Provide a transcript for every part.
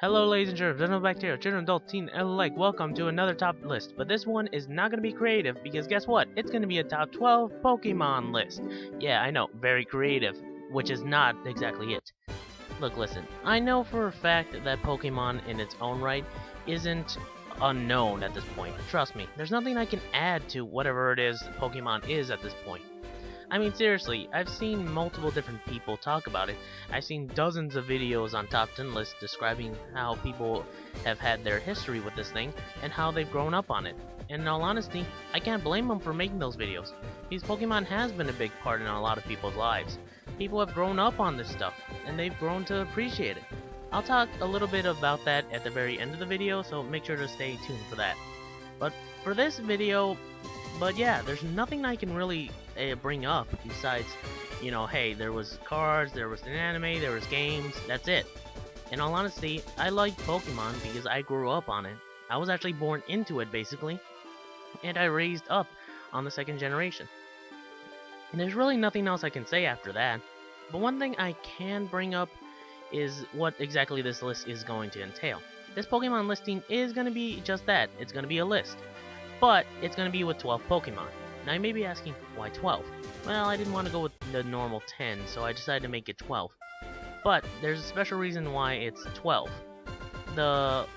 Hello ladies and gentlemen, bacteria, children, adult, teen, and alike, welcome to another top list. But this one is not going to be creative because guess what? It's going to be a top 12 Pokemon list. Yeah, I know, very creative, which is not exactly it. Look, listen, I know for a fact that Pokemon in its own right isn't unknown at this point. Trust me, there's nothing I can add to whatever it is Pokemon is at this point. I mean, seriously, I've seen multiple different people talk about it. I've seen dozens of videos on top 10 lists describing how people have had their history with this thing and how they've grown up on it. And in all honesty, I can't blame them for making those videos, because Pokemon has been a big part in a lot of people's lives. People have grown up on this stuff, and they've grown to appreciate it. I'll talk a little bit about that at the very end of the video, so make sure to stay tuned for that. But for this video, yeah, there's nothing I can really bring up besides, hey, there was cards, there was an anime, there was games, that's it. In all honesty, I like Pokemon because I grew up on it. I was actually born into it, basically, and I raised up on the second generation. And there's really nothing else I can say after that. But one thing I can bring up is what exactly this list is going to entail. This Pokemon listing is going to be just that. It's going to be a list. But it's going to be with 12 Pokemon. Now you may be asking, why 12? Well, I didn't want to go with the normal 10, so I decided to make it 12. But there's a special reason why it's 12. The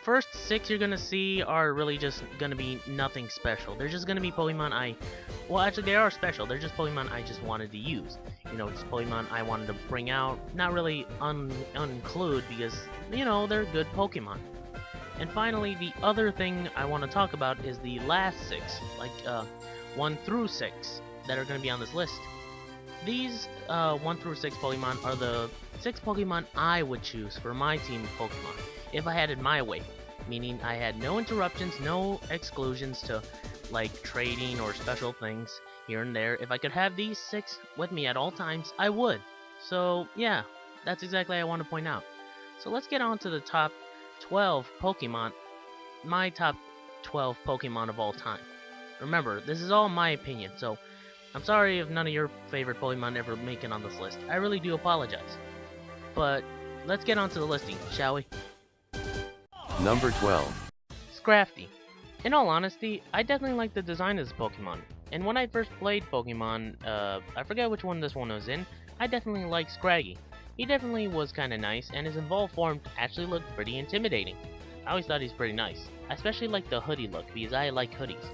first 6 you're going to see are really just going to be nothing special. They're just going to be Pokemon well, actually they are special. They're just Pokemon I just wanted to use. Just Pokemon I wanted to bring out, not really include because, they're good Pokemon. And finally, the other thing I want to talk about is the last 6, like 1 through 6, that are going to be on this list. These 1 through 6 Pokemon are the 6 Pokemon I would choose for my team of Pokemon, if I had it my way. Meaning I had no interruptions, no exclusions to, like, trading or special things here and there. If I could have these 6 with me at all times, I would. So, yeah, that's exactly what I want to point out. So let's get on to the top 12 Pokemon, my top 12 Pokemon of all time. Remember, this is all my opinion, so I'm sorry if none of your favorite Pokemon ever make it on this list. I really do apologize. But let's get on to the listing, shall we? Number 12. Scrafty. In all honesty, I definitely like the design of this Pokemon. And when I first played Pokemon, I forget which one this one was in, I definitely liked Scraggy. He definitely was kinda nice, and his evolved form actually looked pretty intimidating. I always thought he's pretty nice. I especially like the hoodie look, because I like hoodies.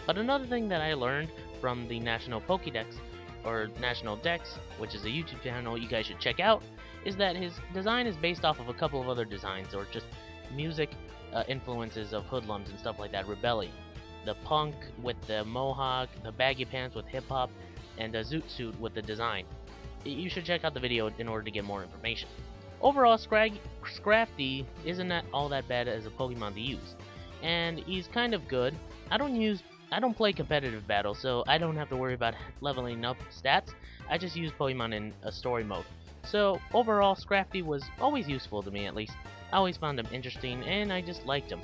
But another thing that I learned from the National Pokédex, or National Dex, which is a YouTube channel you guys should check out, is that his design is based off of a couple of other designs, or just music influences of hoodlums and stuff like that. Rebellion. The punk with the mohawk, the baggy pants with hip-hop, and the zoot suit with the design. You should check out the video in order to get more information. Overall, Scrafty isn't all that bad as a Pokemon to use, and he's kind of good. I don't play competitive battle, so I don't have to worry about leveling up stats. I just use Pokemon in a story mode. So overall, Scrafty was always useful to me, at least. I always found him interesting, and I just liked him.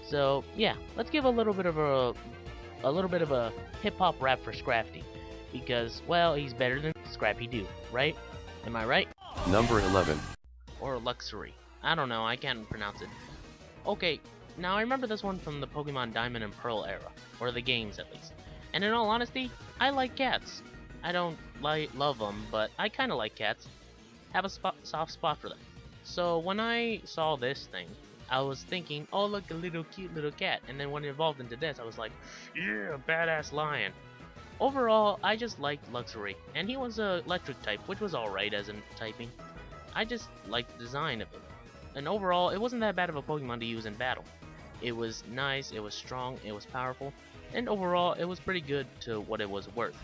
So yeah, let's give a little bit of a hip hop rap for Scrafty, because well, he's better than Scrappy Doo, right? Am I right? Number 11. Or Luxury. I don't know, I can't pronounce it. Okay, now I remember this one from the Pokemon Diamond and Pearl era, or the games at least. And in all honesty, I like cats. I don't love them, but I kinda like cats. Have a soft spot for them. So when I saw this thing, I was thinking, oh look, a little cute little cat. And then when it evolved into this, I was like, yeah, badass lion. Overall, I just liked Luxury, and he was a electric type, which was alright as in typing. I just liked the design of him. And overall, it wasn't that bad of a Pokemon to use in battle. It was nice, it was strong, it was powerful, and overall, it was pretty good to what it was worth.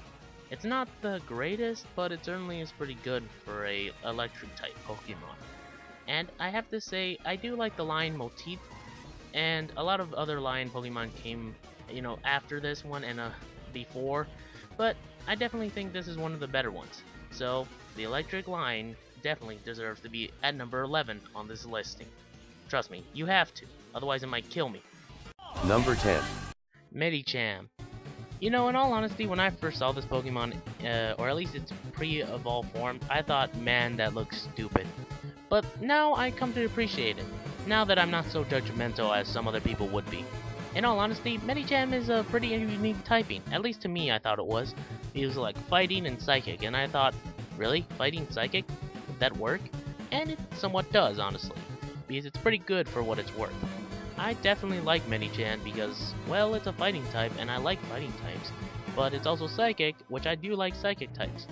It's not the greatest, but it certainly is pretty good for a electric type Pokemon. And I have to say, I do like the lion motif, and a lot of other lion Pokemon came, after this one and before, but I definitely think this is one of the better ones. So, the electric lion definitely deserves to be at number 11 on this listing. Trust me, you have to, otherwise it might kill me. Number 10. Medicham. In all honesty, when I first saw this Pokemon, or at least its pre-evolved form, I thought, man, that looks stupid. but now I come to appreciate it, now that I'm not so judgmental as some other people would be. In all honesty, Medicham is a pretty unique typing, at least to me I thought it was. He was like fighting and psychic, and I thought, really? Fighting psychic? Would that work? And it somewhat does, honestly, because it's pretty good for what it's worth. I definitely like Medicham because, well, it's a fighting type, and I like fighting types, but it's also psychic, which I do like psychic types.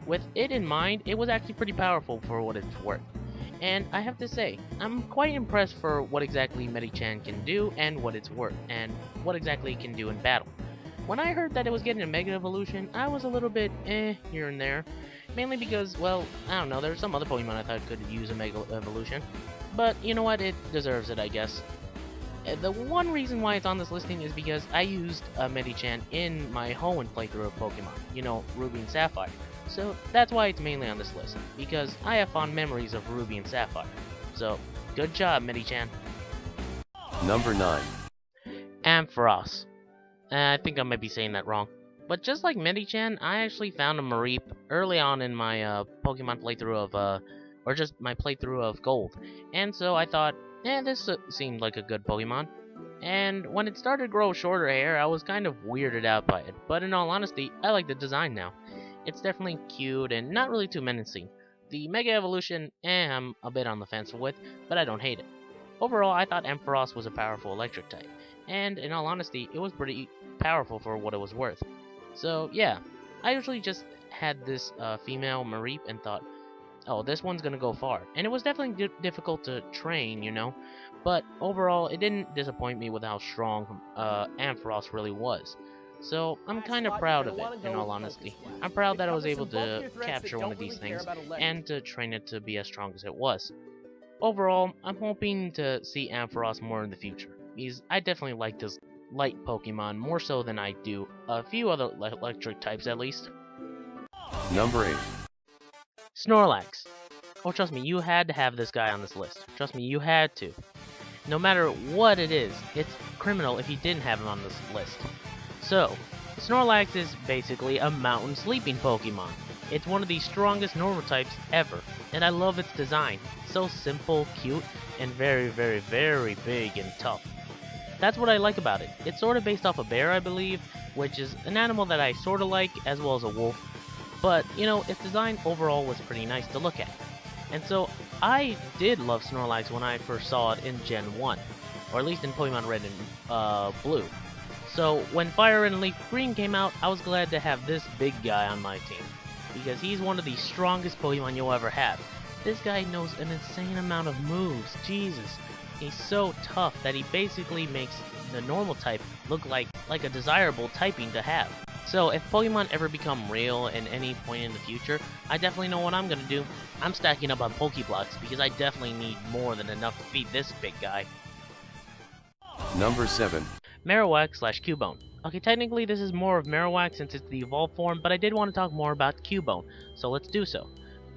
With it in mind, it was actually pretty powerful for what it's worth. And I have to say, I'm quite impressed for what exactly Medicham can do and what it's worth, and what exactly it can do in battle. When I heard that it was getting a Mega Evolution, I was a little bit here and there. Mainly because, well, I don't know, there's some other Pokemon I thought could use a Mega Evolution. But you know what, it deserves it, I guess. The one reason why it's on this listing is because I used Medicham in my Hoenn playthrough of Pokemon. You know, Ruby and Sapphire. So that's why it's mainly on this list, because I have fond memories of Ruby and Sapphire. So, good job, Medicham. Number 9. Ampharos. I think I might be saying that wrong. But just like Medicham, I actually found a Mareep early on in my Pokemon playthrough of, or just my playthrough of Gold. And so I thought, this seemed like a good Pokemon. And when it started to grow shorter hair, I was kind of weirded out by it. But in all honesty, I like the design now. It's definitely cute and not really too menacing. The Mega Evolution, I'm a bit on the fence with, but I don't hate it. Overall, I thought Ampharos was a powerful electric type, and in all honesty, it was pretty powerful for what it was worth. So yeah, I usually just had this female Mareep and thought, oh, this one's gonna go far. And it was definitely difficult to train, you know, but overall, it didn't disappoint me with how strong Ampharos really was. So I'm kind of proud of it, in all honesty. I'm proud that I was able to capture one of these things and to train it to be as strong as it was. Overall, I'm hoping to see Ampharos more in the future, because I definitely like this light Pokemon more so than I do a few other electric types at least. Number 8. Snorlax. Oh, trust me, you had to have this guy on this list. Trust me, you had to. No matter what it is, it's criminal if you didn't have him on this list. So, Snorlax is basically a mountain sleeping Pokemon. It's one of the strongest normal types ever, and I love its design. So simple, cute, and very, very, very big and tough. That's what I like about it. It's sort of based off a bear, I believe, which is an animal that I sort of like, as well as a wolf. But, you know, its design overall was pretty nice to look at. And so, I did love Snorlax when I first saw it in Gen 1, or at least in Pokemon Red and Blue. So, when Fire Red and Leaf Green came out, I was glad to have this big guy on my team, because he's one of the strongest Pokemon you'll ever have. This guy knows an insane amount of moves, Jesus. He's so tough that he basically makes the normal type look like a desirable typing to have. So if Pokemon ever become real in any point in the future, I definitely know what I'm gonna do. I'm stacking up on Pokeblocks because I definitely need more than enough to feed this big guy. Number 7. Marowak / Cubone. Okay, technically this is more of Marowak since it's the evolved form, but I did want to talk more about Cubone, so let's do so.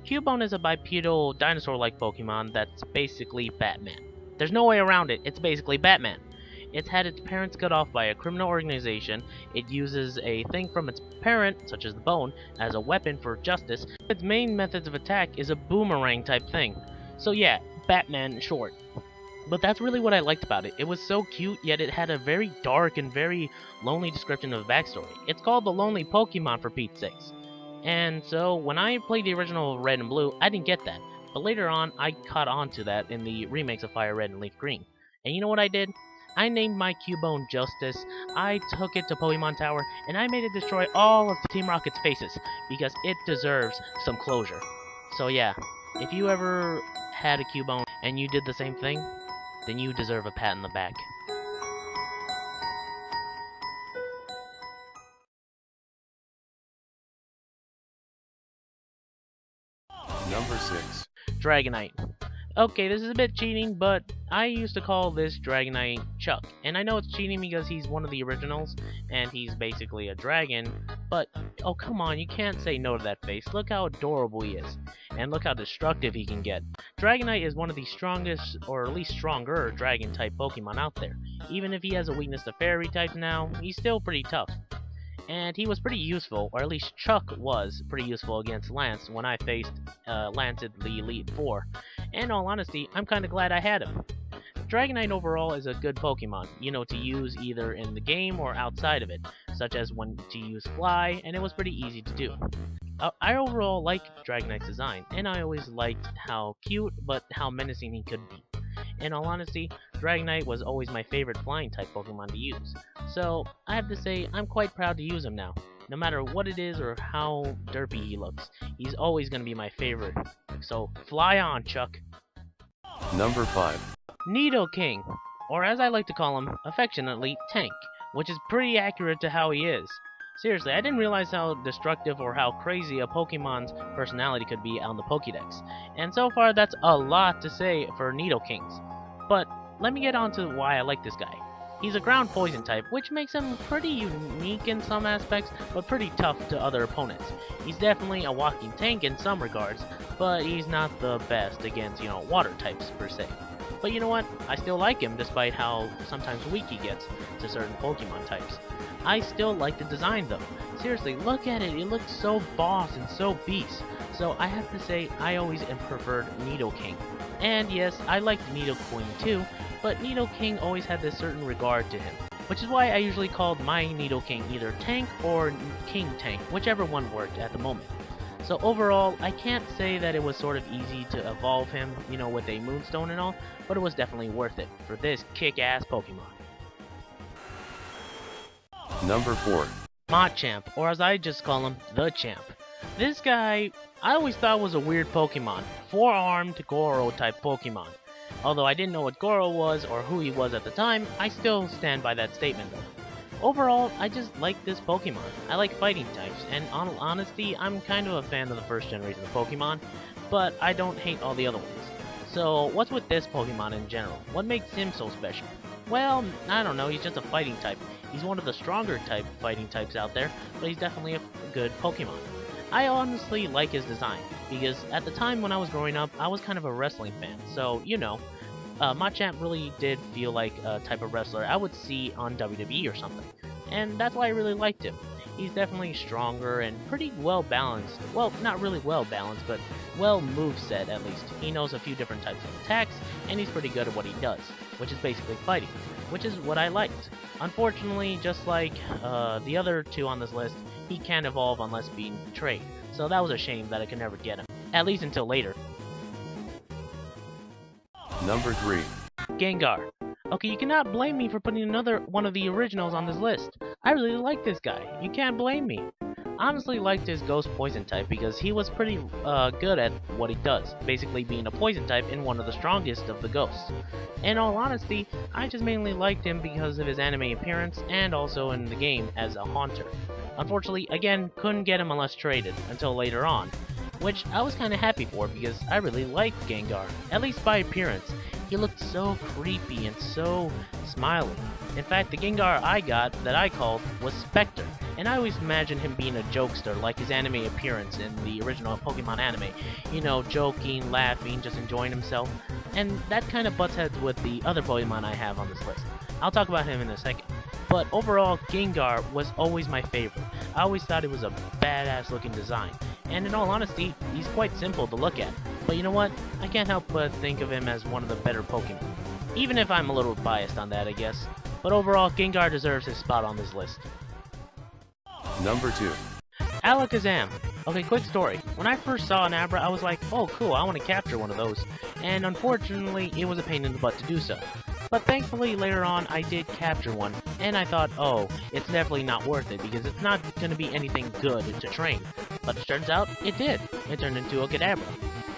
Cubone is a bipedal dinosaur-like Pokemon that's basically Batman. There's no way around it, it's basically Batman. It's had its parents cut off by a criminal organization, it uses a thing from its parent, such as the bone, as a weapon for justice. Its main methods of attack is a boomerang type thing. So yeah, Batman in short. But that's really what I liked about it. It was so cute, yet it had a very dark and very lonely description of the backstory. It's called the Lonely Pokemon for Pete's sakes. And so, when I played the original Red and Blue, I didn't get that. But later on, I caught on to that in the remakes of Fire Red and Leaf Green. And you know what I did? I named my Cubone Justice, I took it to Pokemon Tower, and I made it destroy all of Team Rocket's faces, because it deserves some closure. So yeah, if you ever had a Cubone and you did the same thing, then you deserve a pat on the back. Number 6. Dragonite. Okay, this is a bit cheating, but I used to call this Dragonite Chuck. And I know it's cheating because he's one of the originals, and he's basically a dragon, but, oh come on, you can't say no to that face. Look how adorable he is, and look how destructive he can get. Dragonite is one of the strongest, or at least stronger, dragon-type Pokemon out there. Even if he has a weakness to fairy types now, he's still pretty tough. And he was pretty useful, or at least Chuck was pretty useful against Lance when I faced Lance at the Elite Four. and in all honesty, I'm kinda glad I had him. Dragonite overall is a good Pokemon, to use either in the game or outside of it, such as when to use Fly, and it was pretty easy to do. I overall like Dragonite's design, and I always liked how cute, but how menacing he could be. In all honesty, Dragonite was always my favorite flying type Pokemon to use, so I have to say I'm quite proud to use him now. No matter what it is or how derpy he looks, he's always going to be my favorite. So fly on, Chuck. Number 5. Nidoking, or as I like to call him, affectionately, Tank, which is pretty accurate to how he is. Seriously, I didn't realize how destructive or how crazy a Pokemon's personality could be on the Pokédex, and so far that's a lot to say for Nidokings. But let me get on to why I like this guy. He's a ground poison type, which makes him pretty unique in some aspects, but pretty tough to other opponents. He's definitely a walking tank in some regards, but he's not the best against, water types per se. But you know what? I still like him despite how sometimes weak he gets to certain Pokemon types. I still like the design though. Seriously, look at it. It looks so boss and so beast. So I have to say I always preferred Nidoking. And yes, I liked Nidoqueen too, but Nidoking always had this certain regard to him. Which is why I usually called my Nidoking either Tank or King Tank, whichever one worked at the moment. So overall, I can't say that it was sort of easy to evolve him, with a Moonstone and all, but it was definitely worth it for this kick-ass Pokemon. Number 4. Machamp, or as I just call him, the Champ. This guy, I always thought was a weird Pokemon, 4-armed Goro type Pokemon. Although I didn't know what Goro was or who he was at the time, I still stand by that statement though. Overall, I just like this Pokemon. I like fighting types, and in honesty, I'm kind of a fan of the first generation of Pokemon, but I don't hate all the other ones. So, what's with this Pokemon in general? What makes him so special? Well, I don't know, he's just a fighting type. He's one of the stronger type fighting types out there, but he's definitely a good Pokemon. I honestly like his design, because at the time when I was growing up, I was kind of a wrestling fan, so, Machamp really did feel like a type of wrestler I would see on WWE or something, and that's why I really liked him. He's definitely stronger and pretty well balanced. Well, not really well balanced, but well moveset at least. He knows a few different types of attacks, and he's pretty good at what he does, which is basically fighting, which is what I liked. Unfortunately, just like the other two on this list, he can't evolve unless being betrayed, so that was a shame that I could never get him, at least until later. Number 3. Gengar. Okay, you cannot blame me for putting another one of the originals on this list. I really like this guy. You can't blame me. Honestly liked his Ghost Poison type because he was pretty good at what he does, basically being a poison type and one of the strongest of the ghosts. In all honesty, I just mainly liked him because of his anime appearance and also in the game as a haunter. Unfortunately, again, couldn't get him unless traded until later on, which I was kinda happy for because I really liked Gengar, at least by appearance. He looked so creepy and so smiley. In fact, the Gengar I got that I called was Spectre, and I always imagined him being a jokester like his anime appearance in the original Pokemon anime. Joking, laughing, just enjoying himself. And that kind of butts heads with the other Pokemon I have on this list. I'll talk about him in a second. But overall, Gengar was always my favorite. I always thought it was a badass looking design. And in all honesty, he's quite simple to look at. But you know what? I can't help but think of him as one of the better Pokemon. Even if I'm a little biased on that, I guess. But overall, Gengar deserves his spot on this list. Number 2. Alakazam. Okay, quick story. When I first saw an Abra, I was like, oh cool, I want to capture one of those. And unfortunately, it was a pain in the butt to do so. But thankfully, later on, I did capture one, and I thought, oh, it's definitely not worth it, because it's not going to be anything good to train. But it turns out, it did. It turned into a Kadabra.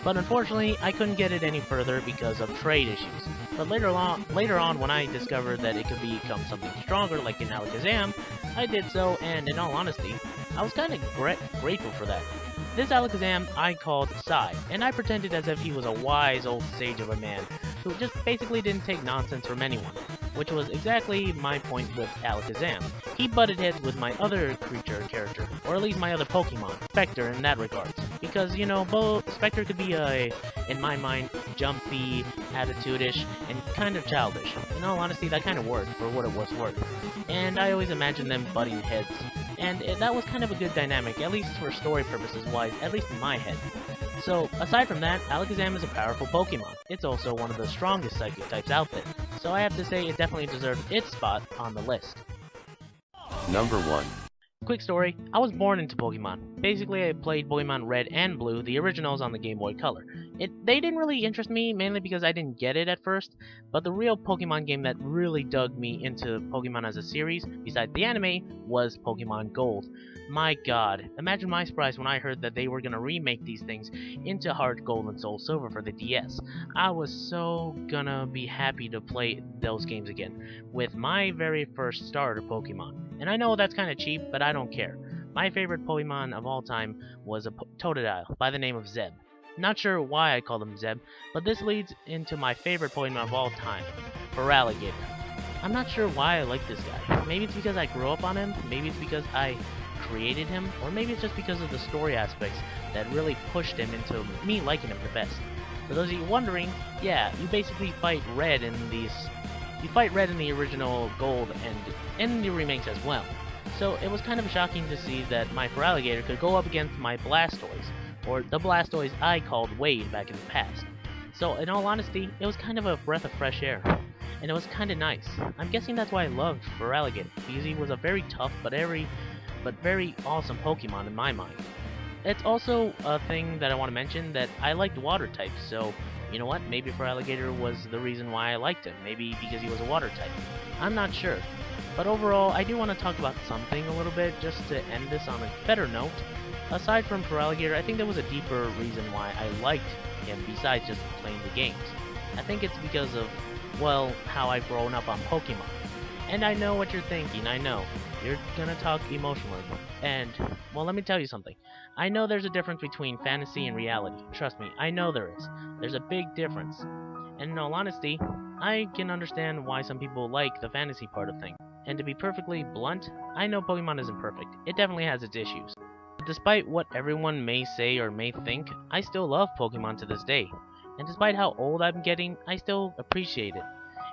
But unfortunately, I couldn't get it any further because of trade issues. But later on, when I discovered that it could become something stronger, like in Alakazam, I did so, and in all honesty, I was kind of grateful for that. This Alakazam I called Sai, and I pretended as if he was a wise old sage of a man, who just basically didn't take nonsense from anyone, which was exactly my point with Alakazam. He butted heads with my other creature character, or at least my other Pokemon, Spectre in that regard. Because, Spectre could be in my mind, jumpy, attitude-ish, and kind of childish. In all honesty, that kind of worked for what it was worth. And I always imagined them butting heads. And that was kind of a good dynamic, at least for story purposes wise, at least in my head. So, aside from that, Alakazam is a powerful Pokemon. It's also one of the strongest Psychic types out there, so I have to say it definitely deserves its spot on the list. Number 1. Quick story, I was born into Pokemon. Basically, I played Pokemon Red and Blue, the originals on the Game Boy Color. They didn't really interest me, mainly because I didn't get it at first, but the real Pokemon game that really dug me into Pokemon as a series, besides the anime, was Pokemon Gold. My god, imagine my surprise when I heard that they were going to remake these things into Heart Gold and Soul Silver for the DS. I was so gonna be happy to play those games again, with my very first starter Pokemon. And I know that's kinda cheap, but I don't care. My favorite Pokemon of all time was a Totodile by the name of Zeb. Not sure why I called him Zeb, but this leads into my favorite Pokemon of all time, Feraligatr. I'm not sure why I like this guy. Maybe it's because I grew up on him, maybe it's because I created him, or maybe it's just because of the story aspects that really pushed him into me liking him the best. For those of you wondering, yeah, you basically fight Red in these. You fight Red in the original Gold and in the remakes as well. So it was kind of shocking to see that my Feraligatr could go up against my Blastoise, or the Blastoise I called Wade back in the past. So in all honesty, it was kind of a breath of fresh air, and it was kind of nice. I'm guessing that's why I loved Feraligatr, because he was a very tough but very awesome Pokemon in my mind. It's also a thing that I want to mention that I liked water types, so you know what, maybe Feraligatr was the reason why I liked him, maybe because he was a water type. I'm not sure. But overall, I do want to talk about something a little bit, just to end this on a better note. Aside from Feraligatr, I think there was a deeper reason why I liked him besides just playing the games. I think it's because of, well, how I've grown up on Pokemon. And I know what you're thinking, I know. You're gonna talk emotionally. And, well, let me tell you something. I know there's a difference between fantasy and reality. Trust me, I know there is. There's a big difference. And in all honesty, I can understand why some people like the fantasy part of things. And to be perfectly blunt, I know Pokemon isn't perfect. It definitely has its issues. But despite what everyone may say or may think, I still love Pokemon to this day. And despite how old I'm getting, I still appreciate it.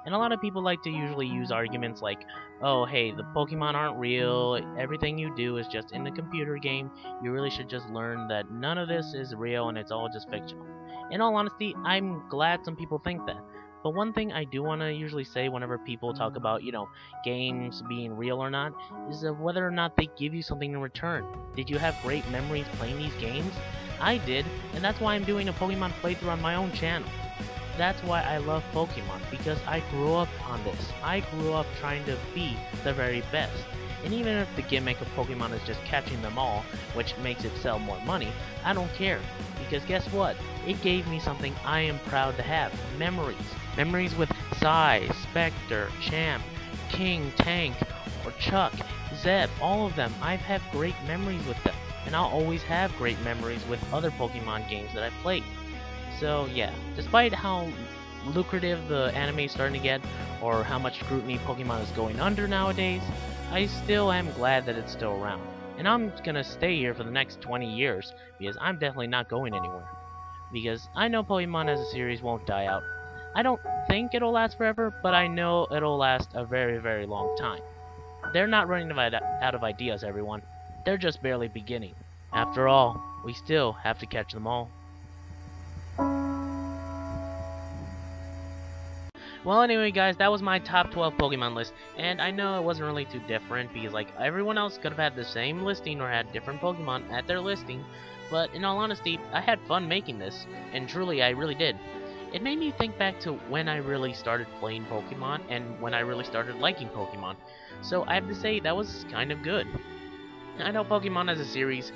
And a lot of people like to usually use arguments like, oh hey, the Pokemon aren't real, everything you do is just in the computer game, you really should just learn that none of this is real and it's all just fictional. In all honesty, I'm glad some people think that. But one thing I do want to usually say whenever people talk about, games being real or not, is whether or not they give you something in return. Did you have great memories playing these games? I did, and that's why I'm doing a Pokemon playthrough on my own channel. That's why I love Pokemon, because I grew up on this. I grew up trying to be the very best. And even if the gimmick of Pokemon is just catching them all, which makes it sell more money, I don't care. Because guess what? It gave me something I am proud to have. Memories. Memories with Psy, Spectre, Champ, King, Tank, or Chuck, Zeb, all of them. I've had great memories with them. And I'll always have great memories with other Pokemon games that I've played. So yeah, despite how lucrative the anime is starting to get, or how much scrutiny Pokemon is going under nowadays, I still am glad that it's still around. And I'm gonna stay here for the next 20 years, because I'm definitely not going anywhere. Because I know Pokemon as a series won't die out. I don't think it'll last forever, but I know it'll last a very, very long time. They're not running out of ideas, everyone. They're just barely beginning. After all, we still have to catch them all. Well, anyway, guys, that was my top 12 Pokemon list, and I know it wasn't really too different, because, everyone else could have had the same listing or had different Pokemon at their listing, but in all honesty, I had fun making this, and truly, I really did. It made me think back to when I really started playing Pokemon, and when I really started liking Pokemon, so I have to say, that was kind of good. I know Pokemon as a series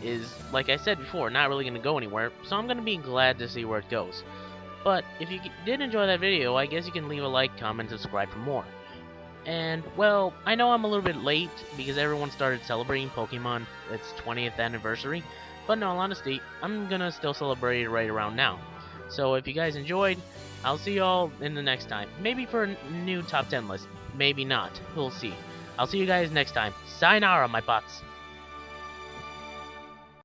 is, like I said before, not really going to go anywhere, so I'm going to be glad to see where it goes. But if you did enjoy that video, I guess you can leave a like, comment, subscribe for more. And, well, I know I'm a little bit late because everyone started celebrating Pokemon its 20th anniversary, but in all honesty, I'm gonna still celebrate it right around now. So if you guys enjoyed, I'll see y'all in the next time. Maybe for a new top 10 list, maybe not. We'll see. I'll see you guys next time. Sayonara, my bots.